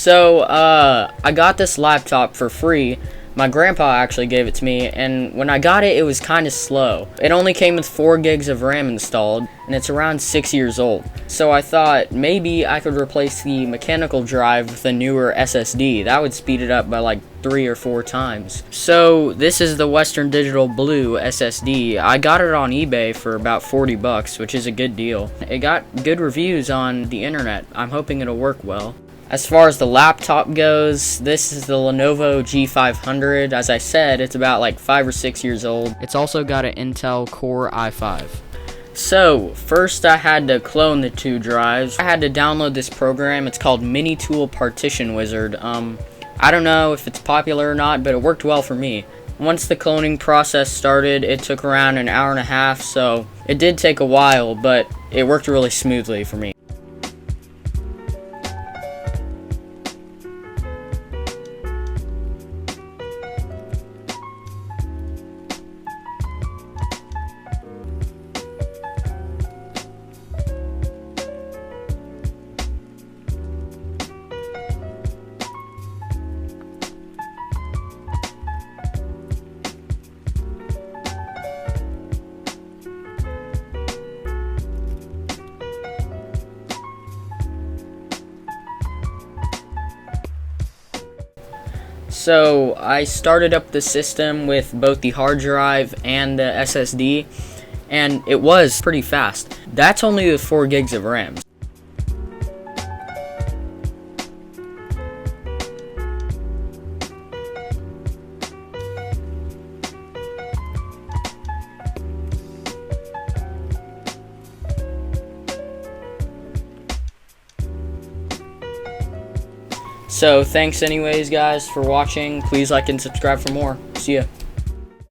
So, I got this laptop for free. My grandpa actually gave it to me, and when I got it, it was kind of slow. It only came with 4 gigs of RAM installed, and it's around 6 years old. So I thought maybe I could replace the mechanical drive with a newer SSD. That would speed it up by like 3 or 4 times. So this is the Western Digital Blue SSD. I got it on eBay for about 40 bucks, which is a good deal. It got good reviews on the internet. I'm hoping it'll work well. As far as the laptop goes, this is the Lenovo G500. As I said, it's about like 5 or 6 years old. It's also got an Intel Core i5. So, first I had to clone the 2 drives. I had to download this program. It's called Mini Tool Partition Wizard. I don't know if it's popular or not, but it worked well for me. Once the cloning process started, it took around an hour and a half, so it did take a while, but it worked really smoothly for me. So I started up the system with both the hard drive and the SSD, and it was pretty fast. That's only with 4 gigs of RAM. So thanks anyways guys for watching. Please like and subscribe for more. See ya.